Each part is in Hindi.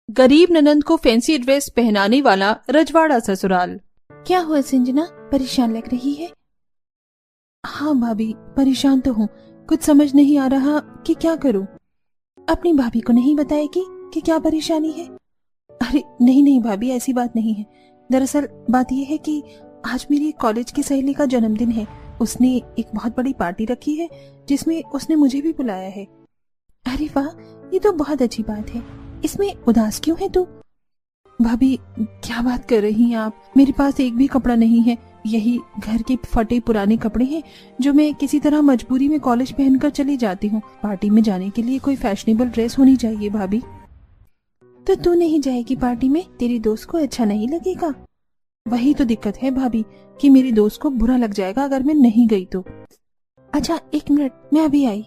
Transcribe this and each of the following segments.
गरीब ननंद को फैंसी ड्रेस पहनाने वाला रजवाड़ा ससुराल। क्या हुआ संजना, परेशान लग रही है? हाँ भाभी, परेशान तो हूँ। कुछ समझ नहीं आ रहा कि क्या करूँ। अपनी भाभी को नहीं बताएगी कि क्या परेशानी है? अरे नहीं नहीं भाभी, ऐसी बात नहीं है। दरअसल बात यह है कि आज मेरी कॉलेज की सहेली का जन्मदिन है। उसने एक बहुत बड़ी पार्टी रखी है जिसमें उसने मुझे भी बुलाया है। अरे वाह, ये तो बहुत अच्छी बात है। इसमें उदास क्यों है तू? भाभी क्या बात कर रही हैं आप? मेरे पास एक भी कपड़ा नहीं है। यही घर के फटे पुराने कपड़े हैं जो मैं किसी तरह मजबूरी में कॉलेज पहनकर चली जाती हूँ। पार्टी में जाने के लिए कोई फैशनेबल ड्रेस होनी चाहिए भाभी। तो तू नहीं जाएगी पार्टी में? तेरी दोस्त को अच्छा नहीं लगेगा? वही तो दिक्कत है भाभी कि मेरी दोस्त को बुरा लग जाएगा अगर मैं नहीं गई तो। अच्छा 1 मिनट, मैं अभी आई।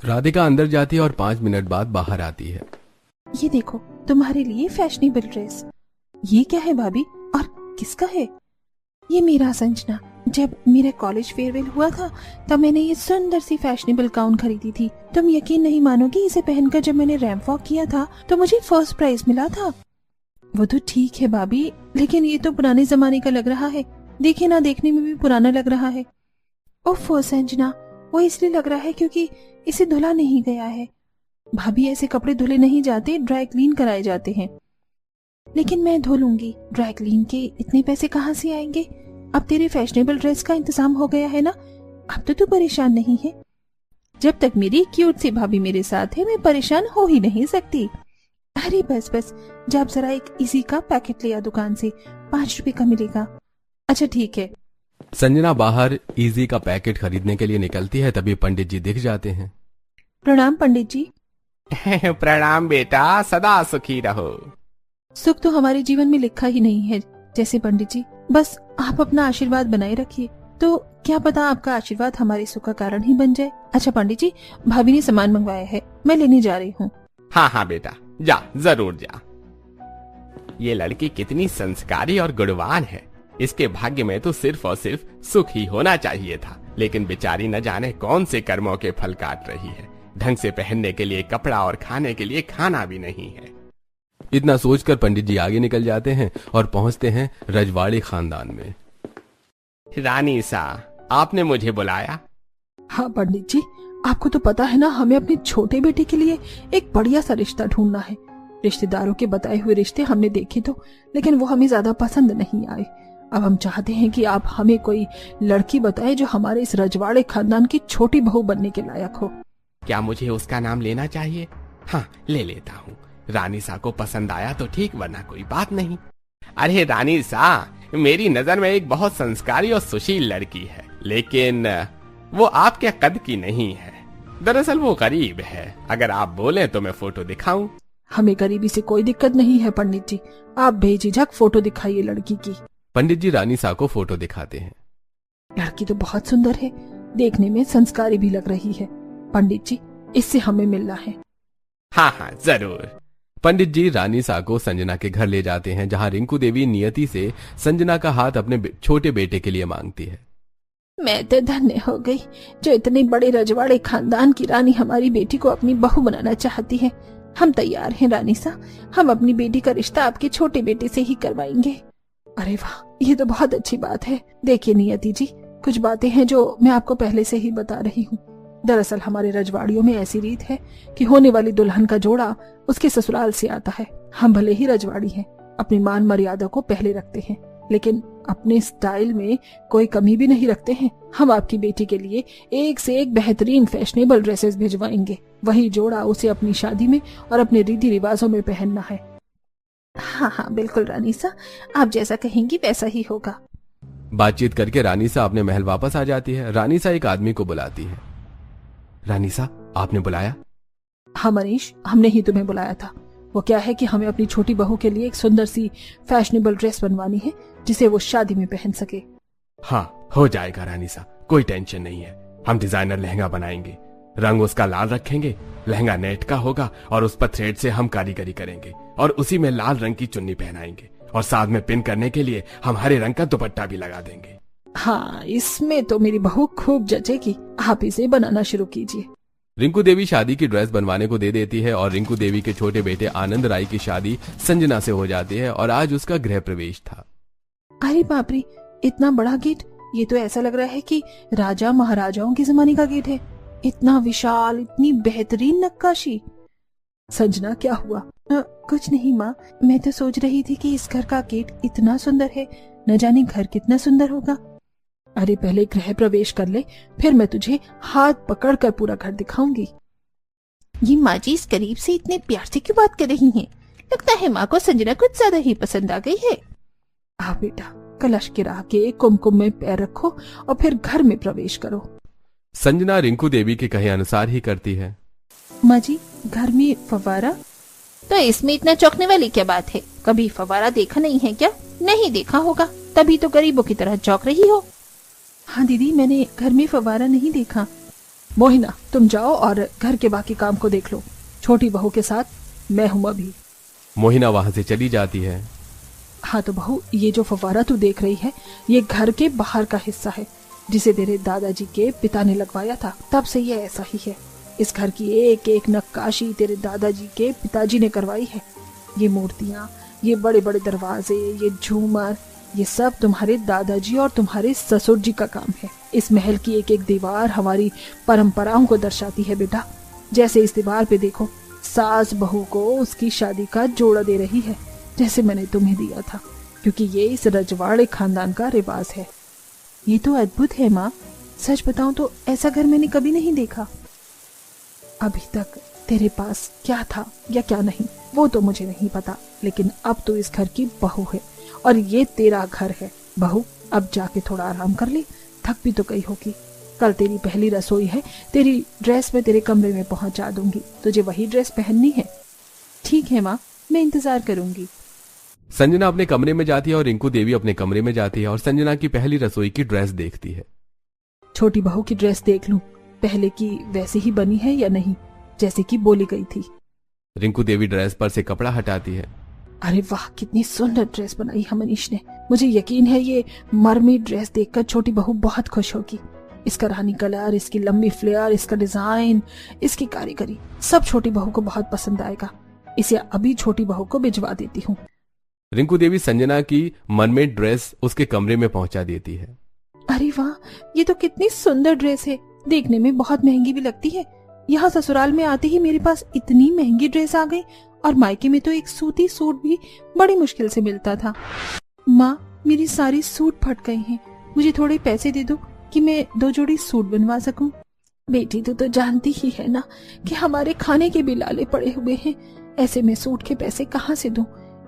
राधिका अंदर जाती है और 5 मिनट बाद बाहर आती है। ये देखो तुम्हारे लिए फैशनेबल ड्रेस। ये क्या है भाभी, और किसका है? ये मेरा संजना। जब मेरा कॉलेज फेयरवेल हुआ था तब मैंने ये सुंदर सी फैशनेबल गाउन खरीदी थी। तुम यकीन नहीं मानोगी, इसे पहनकर जब मैंने रैंप वॉक किया था तो मुझे फर्स्ट प्राइज मिला था। वो तो ठीक है भाभी, लेकिन ये तो पुराने जमाने का लग रहा है। देखे ना, देखने में भी पुराना लग रहा है। ओफो संजना, वो इसलिए लग रहा है क्योंकि इसे धुला नहीं गया है। भाभी ऐसे कपड़े धुले नहीं जाते, ड्राई क्लीन कराए जाते हैं। लेकिन मैं धो लूंगी। ड्राई क्लीन के इतने पैसे कहाँ से आएंगे? अब तेरे फैशनेबल ड्रेस का इंतजाम हो गया है ना, अब तो तू परेशान नहीं है। जब तक मेरी क्यूट सी भाभी मेरे साथ है मैं परेशान हो ही नहीं सकती। अरे बस बस, जब जरा एक इजी का पैकेट लिया दुकान से, 5 रुपए का मिलेगा। अच्छा ठीक है। संजना बाहर इजी का पैकेट खरीदने के लिए निकलती है, तभी पंडित जी दिख जाते हैं। प्रणाम पंडित जी। प्रणाम बेटा, सदा सुखी रहो। सुख तो हमारे जीवन में लिखा ही नहीं है जैसे पंडित जी, बस आप अपना आशीर्वाद बनाए रखिए। तो क्या पता आपका आशीर्वाद हमारे सुख का कारण ही बन जाए। अच्छा पंडित जी, भाभी ने सामान मंगवाया है, मैं लेने जा रही हूँ। हाँ हाँ बेटा, जा, जरूर जा। ये लड़की कितनी संस्कारी और गुणवान है। इसके भाग्य में तो सिर्फ और सिर्फ सुख ही होना चाहिए था, लेकिन बेचारी न जाने कौन से कर्मों के फल काट रही है। ढंग से पहनने के लिए कपड़ा और खाने के लिए खाना भी नहीं है। इतना सोचकर पंडित जी आगे निकल जाते हैं और पहुंचते हैं रजवाड़ी खानदान में। रानी सा, आपने मुझे बुलाया? हाँ पंडित जी, आपको तो पता है ना, हमें अपने छोटे बेटे के लिए एक बढ़िया सा रिश्ता ढूंढना है। रिश्तेदारों के बताए हुए रिश्ते हमने देखे तो, लेकिन वो हमें ज्यादा पसंद नहीं आए। अब हम चाहते हैं कि आप हमें कोई लड़की बताएं जो हमारे इस रजवाड़े खानदान की छोटी बहू बनने के लायक हो। क्या मुझे उसका नाम लेना चाहिए? हाँ, ले लेता हूँ। रानी सा को पसंद आया तो ठीक, वरना कोई बात नहीं। अरे रानी सा, मेरी नजर में एक बहुत संस्कारी और सुशील लड़की है, लेकिन वो आपके कद की नहीं है। दरअसल वो गरीब है। अगर आप बोले तो मैं फोटो दिखाऊं? हमें गरीबी से कोई दिक्कत नहीं है पंडित जी, आप बेझिझक फोटो दिखाइए लड़की की। पंडित जी रानी सा को फोटो दिखाते हैं। लड़की तो बहुत सुंदर है, देखने में संस्कारी भी लग रही है। पंडित जी, इससे हमें मिलना है। हाँ हाँ जरूर। पंडित जी रानी सा को संजना के घर ले जाते हैं, जहाँ रिंकू देवी नियति से संजना का हाथ अपने छोटे बेटे के लिए मांगती है। मैं तो धन्य हो गई जो इतने बड़े रजवाड़े खानदान की रानी हमारी बेटी को अपनी बहू बनाना चाहती है। हम तैयार हैं रानी सा, हम अपनी बेटी का रिश्ता आपके छोटे बेटे से ही करवाएंगे। अरे वाह, ये तो बहुत अच्छी बात है। देखिए नियति जी, कुछ बातें हैं जो मैं आपको पहले से ही बता रही हूँ। दरअसल हमारे रजवाड़ियों में ऐसी रीत है कि होने वाली दुल्हन का जोड़ा उसके ससुराल से आता है। हम भले ही रजवाड़ी हैं, अपनी मान मर्यादा को पहले रखते हैं, लेकिन अपने स्टाइल में कोई कमी भी नहीं रखते हैं। हम आपकी बेटी के लिए एक से एक बेहतरीन फैशनेबल ड्रेसेस भिजवाएंगे। वही जोड़ा उसे अपनी शादी में और अपने रीति रिवाजों में पहनना है। हाँ हाँ बिल्कुल रानी सा, आप जैसा कहेंगी वैसा ही होगा। बातचीत करके रानी सा अपने महल वापस आ जाती है। रानी सा एक आदमी को बुलाती है। रानी सा, आपने बुलाया? हाँ मनीष, हमने ही तुम्हें बुलाया था। वो क्या है कि हमें अपनी छोटी बहू के लिए एक सुंदर सी फैशनेबल ड्रेस बनवानी है जिसे वो शादी में पहन सके। हाँ, हो जाएगा रानी सा, कोई टेंशन नहीं है। हम डिजाइनर लहंगा बनाएंगे, रंग उसका लाल रखेंगे, लहंगा नेट का होगा और उस पर थ्रेड से हम कारीगरी करेंगे और उसी में लाल रंग की चुन्नी पहनाएंगे और साथ में पिन करने के लिए हम हरे रंग का दुपट्टा भी लगा देंगे। हाँ, इसमें तो मेरी बहू खूब जचेगी। आप इसे बनाना शुरू कीजिए। रिंकू देवी शादी की ड्रेस बनवाने को दे देती है और रिंकू देवी के छोटे बेटे आनंद राय की शादी संजना से हो जाती है और आज उसका गृह प्रवेश था। अरे बाप रे, इतना बड़ा गेट! ये तो ऐसा लग रहा है कि राजा महाराजाओं के जमाने का गेट है। इतना विशाल, इतनी बेहतरीन नक्काशी। संजना, क्या हुआ? कुछ नहीं माँ, मैं तो सोच रही थी कि इस घर का गेट इतना सुंदर है, न जाने घर कितना सुंदर होगा। अरे पहले गृह प्रवेश कर ले, फिर मैं तुझे हाथ पकड़कर पूरा घर दिखाऊंगी। ये माँ जी इस करीब से इतने प्यार से क्यों बात कर रही हैं? लगता है माँ को संजना कुछ ज्यादा ही पसंद आ गई है। आ बेटा, कलश गिरा के कुमकुम में पैर रखो और फिर घर में प्रवेश करो। संजना रिंकू देवी के कहे अनुसार ही करती है। माँ जी, घर में फव्वारा? तो इसमें इतना चौंकने वाली क्या बात है? कभी फव्वारा देखा नहीं है क्या? नहीं देखा होगा, तभी तो गरीबों की तरह चौंक रही हो। हाँ दीदी, मैंने घर में फव्वारा नहीं देखा। मोहिना, तुम जाओ और घर के बाकी काम को देख लो। छोटी बहू के साथ मैं हूँ अभी। मोहिना वहां से चली जाती है। हाँ तो बहू, ये जो फव्वारा तू देख रही है, ये घर के बाहर का हिस्सा है, जिसे तेरे दादाजी के पिता ने लगवाया था। तब से ये ऐसा ही है। इस घर की एक एक नक्काशी तेरे दादाजी के पिताजी ने करवाई है। ये मूर्तियाँ, ये बड़े बड़े दरवाजे, ये झूमर, ये सब तुम्हारे दादाजी और तुम्हारे ससुर जी का काम है। इस महल की एक एक दीवार हमारी परंपराओं को दर्शाती है बेटा। जैसे इस दीवार पे देखो, सास बहू को उसकी शादी का जोड़ा दे रही है, जैसे मैंने तुम्हें दिया था, क्योंकि ये इस रजवाड़े खानदान का रिवाज है। ये तो अद्भुत है माँ। सच बताऊं तो ऐसा घर मैंने कभी नहीं देखा। अभी तक तेरे पास क्या था या क्या नहीं वो तो मुझे नहीं पता, लेकिन अब तो इस घर की बहू है और ये तेरा घर है। बहू, अब जाके थोड़ा आराम कर ले, थक भी तो गई होगी। कल तेरी पहली रसोई है, तेरी ड्रेस मैं तेरे कमरे में पहुंचा दूंगी, तुझे वही ड्रेस पहननी है। ठीक है माँ, मैं इंतजार करूंगी। संजना अपने कमरे में जाती है और रिंकू देवी अपने कमरे में जाती है और संजना की पहली रसोई की ड्रेस देखती है। छोटी बहू की ड्रेस देख लूं, पहले की वैसी ही बनी है या नहीं, जैसे कि बोली गई थी। रिंकू देवी ड्रेस पर से कपड़ा हटाती है। अरे वाह, कितनी सुंदर ड्रेस बनाई है मनीष ने। मुझे यकीन है ये मरमेड ड्रेस देखकर छोटी बहू बहुत खुश होगी। इसका रानी कलर, इसकी लंबी फ्लेयर, इसका डिजाइन, इसकी कारीगरी, सब छोटी बहू को बहुत पसंद आएगा। इसे अभी छोटी बहू को भिजवा देती हूँ। रिंकू देवी संजना की मरमेड ड्रेस उसके कमरे में पहुंचा देती है। अरे वाह, ये तो कितनी सुंदर ड्रेस है, देखने में बहुत महंगी भी लगती है। यहाँ ससुराल में आते ही मेरे पास इतनी महंगी ड्रेस आ गई, और मायके में तो एक सूती सूट भी बड़ी मुश्किल से मिलता था। माँ, मेरी सारी सूट फट गई हैं, मुझे थोड़े पैसे दे दो कि मैं 2 जोड़ी सूट बनवा सकूं। बेटी, तू तो जानती ही है ना कि हमारे खाने के भी लाले पड़े हुए हैं, ऐसे में सूट के पैसे कहाँ से दूं?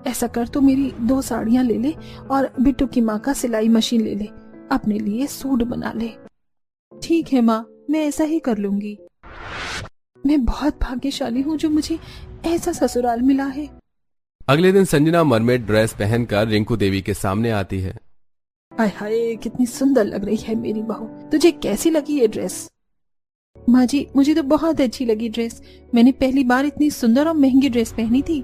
ऐसा कर, तो मेरी 2 साड़ियाँ ले ले और बिट्टू की माँ का सिलाई मशीन ले ले, अपने लिए सूट बना ले। ठीक है माँ, मैं ऐसा ही कर लूंगी। मैं बहुत भाग्यशाली हूँ जो मुझे ऐसा ससुराल मिला है। अगले दिन संजना मरमेड ड्रेस पहनकर रिंकू देवी के सामने आती है। हाय हाय, कितनी सुंदर लग रही है मेरी बहू। तुझे कैसी लगी ये ड्रेस? माँ जी, मुझे तो बहुत अच्छी लगी ड्रेस। मैंने पहली बार इतनी सुंदर और महंगी ड्रेस पहनी थी।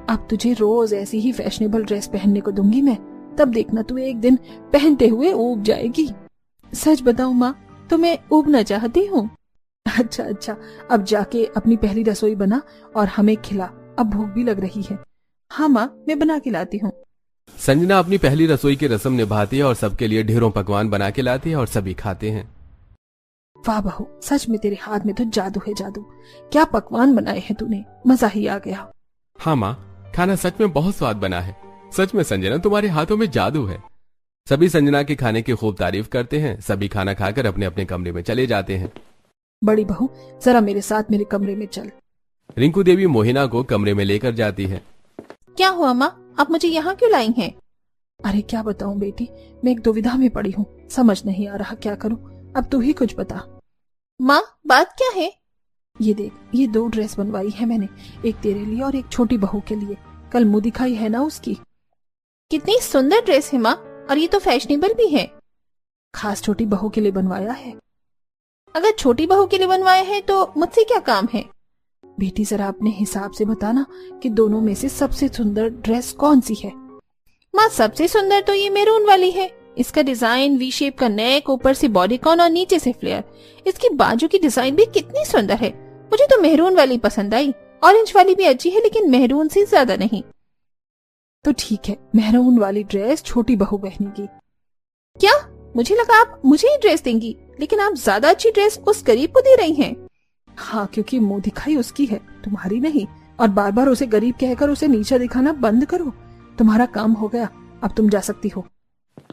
अब तुझे रोज ऐसी ही फैशनेबल ड्रेस पहनने को दूंगी मैं, तब देखना तू एक दिन पहनते हुए ऊब जाएगी। सच बताऊं माँ, तो मैं ऊबना चाहती हूँ। अच्छा अच्छा, अब जाके अपनी पहली रसोई बना और हमें खिला, अब भूख भी लग रही है। हाँ माँ, मैं बना के लाती हूँ। संजना अपनी पहली रसोई की रस्म निभाती है और सबके लिए ढेरों पकवान बना के लाती है और सभी खाते हैं। वाह बहू, सच में तेरे हाथ में तो जादू है जादू। क्या पकवान बनाए हैं तूने, मजा ही आ गया। हाँ माँ, खाना सच में बहुत स्वाद बना है। सच में संजना, तुम्हारे हाथों में जादू है। सभी संजना के खाने की खूब तारीफ करते हैं। सभी खाना खाकर अपने अपने कमरे में चले जाते हैं। बड़ी बहू, जरा मेरे साथ मेरे कमरे में चल। रिंकू देवी मोहिना को कमरे में लेकर जाती है। क्या हुआ माँ, आप मुझे यहाँ क्यों लाई हैं? अरे क्या बताऊं बेटी, मैं एक दुविधा में पड़ी हूँ, समझ नहीं आ रहा क्या करूं। अब तू ही कुछ बता। माँ, बात क्या है? ये देख, ये 2 ड्रेस बनवाई है मैंने, एक तेरे लिए और एक छोटी बहू के लिए। कल मुँह दिखाई है ना उसकी। कितनी सुंदर ड्रेस है माँ, और ये तो फैशनेबल भी है। खास छोटी बहू के लिए बनवाया है। अगर छोटी बहू के लिए बनवाया है तो मुझसे क्या काम है? बेटी, जरा अपने हिसाब से बताना कि दोनों में से सबसे सुंदर ड्रेस कौन सी है। माँ, सबसे सुंदर तो ये मैरून वाली है। इसका डिजाइन, वी शेप का नेक, ऊपर से बॉडीकॉन और नीचे से फ्लेयर। इसकी बाजू की डिजाइन भी कितनी सुंदर है। मुझे तो मेहरून वाली पसंद आई। ऑरेंज वाली भी अच्छी है लेकिन मेहरून से ज्यादा नहीं। तो ठीक है, मेहरून वाली ड्रेस छोटी बहू पहनेगी। क्या? मुझे लगा आप मुझे ही ड्रेस देंगी, लेकिन आप ज्यादा अच्छी ड्रेस उस गरीब को दे रही हैं। हाँ, क्योंकि मुंह दिखाई उसकी है, तुम्हारी नहीं। और बार बार उसे गरीब कहकर उसे नीचा दिखाना बंद करो। तुम्हारा काम हो गया, अब तुम जा सकती हो।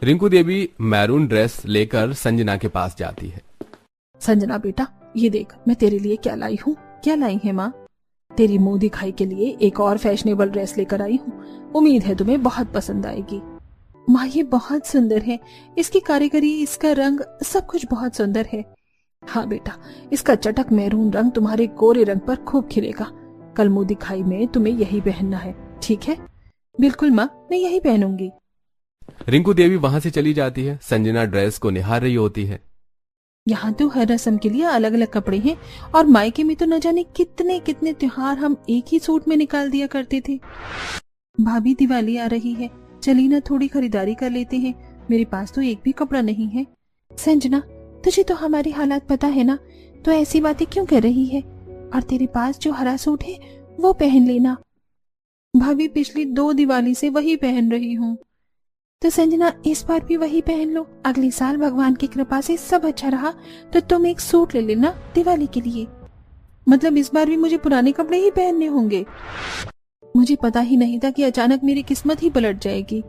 रिंकू देवी मैरून ड्रेस लेकर संजना के पास जाती है। संजना बेटा, ये देख मैं तेरे लिए क्या लाई हूँ। क्या लाई है माँ? तेरी मुंह दिखाई के लिए एक और फैशनेबल ड्रेस लेकर आई हूँ। उम्मीद है तुम्हें बहुत पसंद आएगी। माँ, ये बहुत सुंदर है। इसकी कारीगरी, इसका रंग, सब कुछ बहुत सुंदर है। हाँ बेटा, इसका चटक मैरून रंग तुम्हारे गोरे रंग पर खूब खिलेगा। कल मुंह दिखाई में तुम्हें यही पहनना है, ठीक है? बिल्कुल माँ, मैं यही पहनूंगी। रिंकू देवी वहां से चली जाती है। संजना ड्रेस को निहार रही होती है। यहाँ तो हर रस्म के लिए अलग अलग कपड़े हैं और मायके में तो न जाने कितने कितने त्योहार हम एक ही सूट में निकाल दिया करते थे। भाभी, दिवाली आ रही है, चली ना थोड़ी खरीदारी कर लेते हैं। मेरे पास तो एक भी कपड़ा नहीं है। संजना, तुझे तो हमारी हालात पता है ना, तो ऐसी बातें क्यों कर रही है? और तेरे पास जो हरा सूट है वो पहन लेना। भाभी, पिछली 2 दिवाली से वही पहन रही हूँ। तो संजना, इस बार भी वही पहन लो। अगले साल भगवान की कृपा से सब अच्छा रहा तो तुम एक सूट ले लेना दिवाली के लिए। मतलब इस बार भी मुझे पुराने कपड़े ही पहनने होंगे? मुझे पता ही नहीं था कि अचानक मेरी किस्मत ही पलट जाएगी।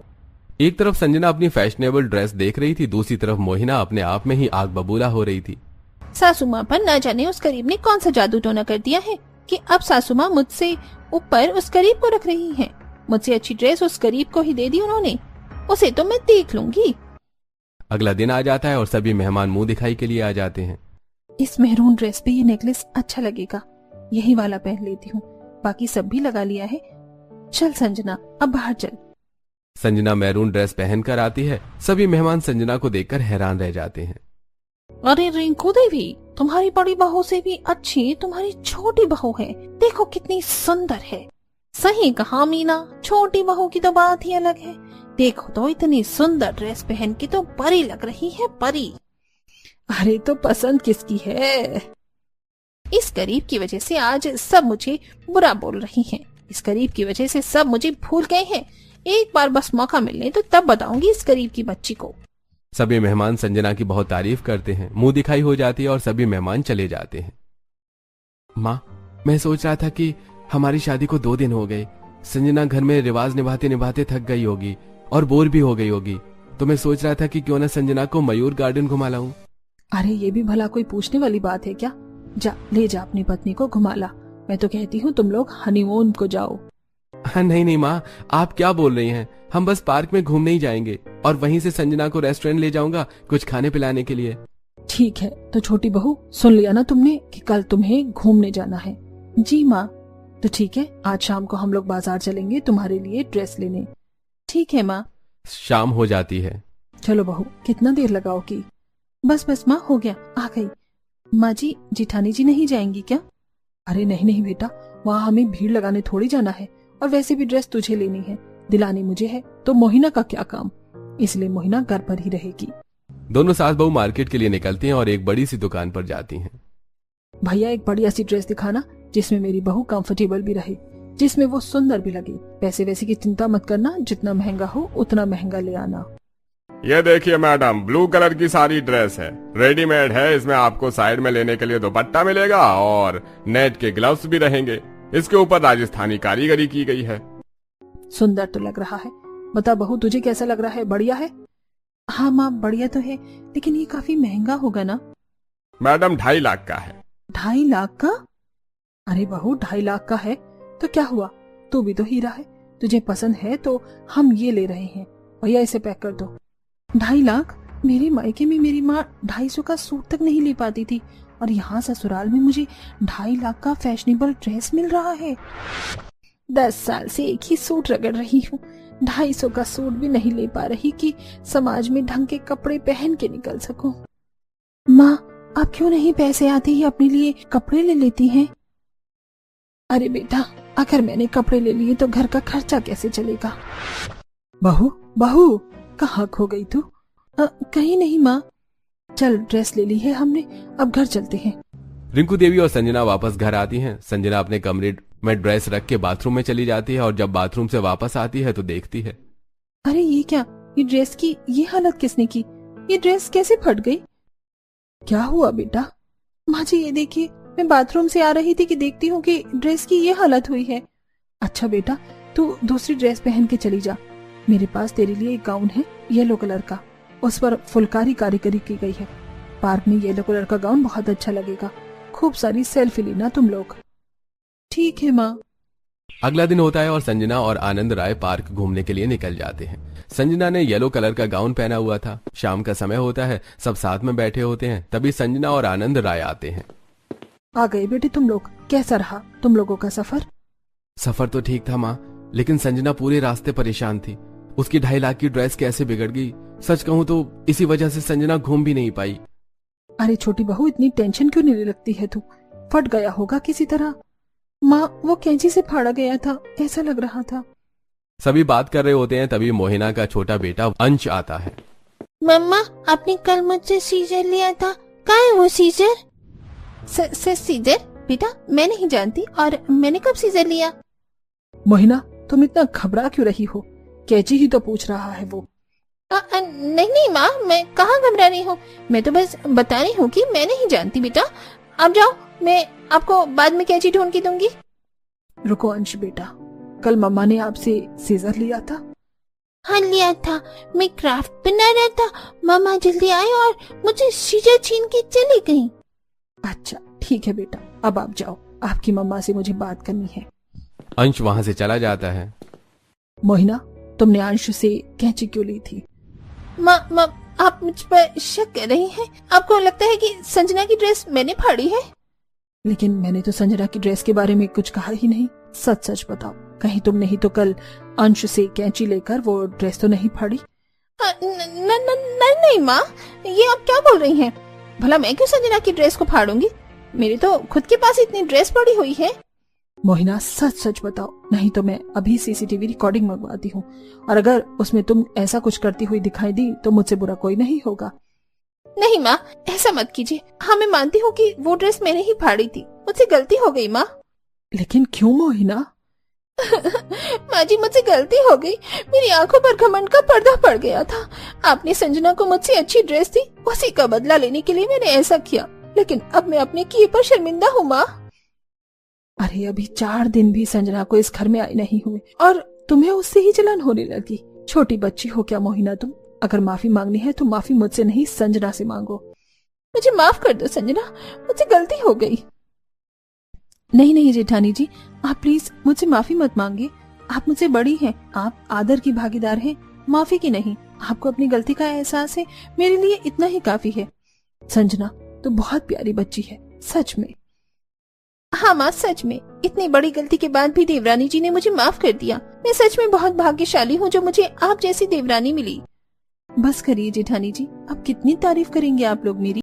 एक तरफ संजना अपनी फैशनेबल ड्रेस देख रही थी, दूसरी तरफ मोहिना अपने आप में ही आग बबूला हो रही थी। सासू माँ पर न जाने उस गरीब ने कौन सा जादू टोना कर दिया है कि अब सासू माँ मुझसे ऊपर उस गरीब को रख रही हैं। मुझसे अच्छी ड्रेस उस गरीब को ही दे दी उन्होंने, उसे तो मैं देख लूंगी। अगला दिन आ जाता है और सभी मेहमान मुंह दिखाई के लिए आ जाते हैं। इस मेहरून ड्रेस पे ये नेकलेस अच्छा लगेगा, यही वाला पहन लेती हूँ। बाकी सब भी लगा लिया है। चल संजना, अब बाहर चल। संजना मैरून ड्रेस पहनकर आती है। सभी मेहमान संजना को देखकर हैरान रह जाते हैं। अरे रिंकू देवी, तुम्हारी बड़ी बहू से भी अच्छी तुम्हारी छोटी बहू है। देखो कितनी सुंदर है। सही कहा मीना, छोटी बहू की तो बात ही अलग है। देखो तो इतनी सुंदर ड्रेस पहन के तो परी लग रही है, परी। अरे तो पसंद किसकी है? इस गरीब की वजह से आज सब मुझे बुरा बोल रही हैं। इस गरीब की वजह से सब मुझे भूल गए हैं। एक बार बस मौका मिलने तो तब बताऊंगी इस गरीब की बच्ची को। सभी मेहमान संजना की बहुत तारीफ करते हैं। मुंह दिखाई हो जाती है और सभी मेहमान चले जाते हैं। माँ, मैं सोच रहा था कि हमारी शादी को 2 दिन हो गए। संजना घर में रिवाज निभाते निभाते थक गई होगी और बोर भी हो गई होगी, तो मैं सोच रहा था कि क्यों ना संजना को मयूर गार्डन घुमा लाऊं। अरे ये भी भला कोई पूछने वाली बात है क्या? जा, ले जा अपनी पत्नी को घुमा ला। मैं तो कहती हूँ तुम लोग हनीमून को जाओ। हाँ, नहीं नहीं माँ, आप क्या बोल रही हैं? हम बस पार्क में घूमने ही जाएंगे और वहीं से संजना को रेस्टोरेंट ले जाऊंगा कुछ खाने पिलाने के लिए। ठीक है, तो छोटी बहू सुन लिया ना तुमने कि कल तुम्हें घूमने जाना है? जी माँ। तो ठीक है, आज शाम को हम लोग बाजार चलेंगे तुम्हारे लिए ड्रेस लेने। ठीक है माँ। शाम हो जाती है। चलो बहू, कितना देर लगाओगी? बस बस माँ, हो गया, आ गई। माँ जी, जिठानी जी नहीं जाएंगी क्या? अरे नहीं नहीं बेटा, वहाँ हमें भीड़ लगाने थोड़ी जाना है। और वैसे भी ड्रेस तुझे लेनी है, दिलानी मुझे है, तो मोहिना का क्या काम? इसलिए मोहिना घर पर ही रहेगी। दोनों सास बहू मार्केट के लिए निकलती हैं और एक बड़ी सी दुकान पर जाती हैं। भैया, एक बढ़िया सी ड्रेस दिखाना जिसमें मेरी बहू कंफर्टेबल भी रहे, जिसमें वो सुंदर भी लगे। पैसे वैसे की चिंता मत करना, जितना महंगा हो उतना महंगा ले आना। ये देखिए मैडम, ब्लू कलर की सारी ड्रेस है, रेडीमेड है। इसमें आपको साइड में लेने के लिए दुपट्टा मिलेगा और नेट के ग्लव्स भी रहेंगे। इसके ऊपर राजस्थानी कारीगरी की गई है। सुंदर तो लग रहा है। बता बहू, तुझे कैसा लग रहा है? बढ़िया है? हाँ माँ, बढ़िया तो है, लेकिन ये काफी महंगा होगा ना? मैडम 2.5 लाख का है। 2.5 लाख का? अरे बहू, 2.5 लाख का है तो क्या हुआ? तू भी तो हीरा है, तुझे पसंद है तो हम ये ले रहे हैं। भैया इसे पैक कर दो। 2.5 लाख? मेरे मायके में मेरी माँ 250 का सूट तक नहीं ले पाती थी, और यहाँ ससुराल में मुझे 2.5 लाख का फैशनेबल ड्रेस मिल रहा है। 10 साल से एक ही सूट रगड़ रही हूँ, 250 का सूट भी नहीं ले पा रही कि समाज में ढंग के कपड़े पहन के निकल सकूं। माँ, आप क्यों नहीं पैसे आते ही अपने लिए कपड़े ले लेती हैं? अरे बेटा, अगर मैंने कपड़े ले लिए तो घर का खर्चा कैसे चलेगा? बहू बहू, कहाँ खो गई तू? कहीं नहीं माँ। चल, ड्रेस ले ली है हमने, अब घर चलते हैं। रिंकू देवी और संजना वापस घर आती हैं। संजना अपने कमरे में ड्रेस रख के बाथरूम में चली जाती है और जब बाथरूम से वापस आती है तो देखती है, अरे ये क्या, ये ड्रेस की ये हालत किसने की? ये ड्रेस कैसे फट गई? क्या हुआ बेटा? माँ जी ये देखिए, मैं बाथरूम से आ रही थी कि देखती हूँ कि ड्रेस की ये हालत हुई है। अच्छा बेटा, तू दूसरी ड्रेस पहन के चली जा। मेरे पास तेरे लिए एक गाउन है येलो कलर का, उस पर फुलकारी कारीगरी की गई है। पार्क में येलो कलर का गाउन बहुत अच्छा लगेगा। खूब सारी सेल्फी लेना तुम लोग। ठीक है माँ। अगला दिन होता है और संजना और आनंद राय पार्क घूमने के लिए निकल जाते हैं। संजना ने येलो कलर का गाउन पहना हुआ था। शाम का समय होता है, सब साथ में बैठे होते हैं। तभी संजना और आनंद राय आते हैं। आ गए बेटे तुम लोग। कैसा रहा तुम लोगों का सफर? सफर तो ठीक था माँ, लेकिन संजना पूरे रास्ते परेशान थी। उसकी 2.5 लाख की ड्रेस कैसे बिगड़ गई, सच कहूँ तो इसी वजह से संजना घूम भी नहीं पाई। अरे छोटी बहू, इतनी टेंशन क्यों नहीं लगती है तू? फट गया होगा किसी तरह। माँ, वो कैंची से फाड़ा गया था, ऐसा लग रहा था। सभी बात कर रहे होते हैं, तभी मोहिना का छोटा बेटा अंश आता है। मम्मा, आपने कल मुझसे सीजर लिया था, कहाँ है वो सीजर? सीजर? बेटा मैं नहीं जानती, और मैंने कब सीजर लिया? मोहिना, तुम इतना घबरा क्यों रही हो? कैची ही तो पूछ रहा है वो। नहीं माँ, मैं कहाँ घबरा रही हूँ। मैं तो बस बता रही हूँ कि मैं नहीं जानती। बेटा आप जाओ, मैं आपको बाद में कैची ढूंढ के दूंगी। रुको अंश बेटा, कल मम्मा ने आपसे सीजर लिया था? हाँ लिया था, मैं क्राफ्ट बना रहा था। मामा जल्दी आए और मुझे सीजर छीन के चली गई। अच्छा ठीक है बेटा, अब आप जाओ, आपकी मम्मा से मुझे बात करनी है। अंश वहाँ से चला जाता है। मोहिना, तुमने अंश से कैंची क्यों ली थी? माँ, आप मुझ पर शक कर रही हैं? आपको लगता है कि संजना की ड्रेस मैंने फाड़ी है? लेकिन मैंने तो संजना की ड्रेस के बारे में कुछ कहा ही नहीं। सच सच बताओ, कहीं तुमने ही तो कल अंश से कैंची लेकर वो ड्रेस तो नहीं फाड़ी? नहीं माँ, ये आप क्या बोल रही हैं? भला मैं क्यों संजना की ड्रेस को फाड़ूंगी? मेरी तो खुद के पास इतनी ड्रेस पड़ी हुई है। मोहिना सच सच बताओ, नहीं तो मैं अभी सीसीटीवी रिकॉर्डिंग मंगवाती हूँ, और अगर उसमें तुम ऐसा कुछ करती हुई दिखाई दी तो मुझसे बुरा कोई नहीं होगा। नहीं माँ, ऐसा मत कीजिए। हाँ मैं मानती हूँ कि वो ड्रेस मैंने ही फाड़ी थी, मुझसे गलती हो गई माँ। लेकिन क्यों मोहिना? माँ जी मुझसे गलती हो गई, मेरी आंखों पर घमंड का पर्दा पड़ गया था। आपने संजना को मुझसे अच्छी ड्रेस दी, उसी का बदला लेने के लिए मैंने ऐसा किया, लेकिन अब मैं अपने किए पर शर्मिंदा हूँ माँ। अरे अभी 4 दिन भी संजना को इस घर में आई नहीं हुए और तुम्हें उससे ही जलन होने लगी। छोटी बच्ची हो क्या मोहिना तुम? अगर माफी मांगनी है तो माफी मुझसे नहीं, संजना से मांगो। मुझे माफ कर दो संजना, मुझसे गलती हो गई। नहीं जेठानी जी, आप प्लीज मुझसे माफी मत मांगे। आप मुझसे बड़ी हैं, आप आदर की भागीदार हैं, माफी की नहीं। आपको अपनी गलती का एहसास है, मेरे लिए इतना ही काफी है। संजना तो बहुत प्यारी बच्ची है, सच में। हाँ माँ, सच में इतनी बड़ी गलती के बाद भी देवरानी जी ने मुझे माफ कर दिया। मैं सच में बहुत भाग्यशाली हूँ जो मुझे आप जैसी देवरानी मिली। बस करिए जेठानी जी, अब कितनी तारीफ करेंगे आप लोग मेरी।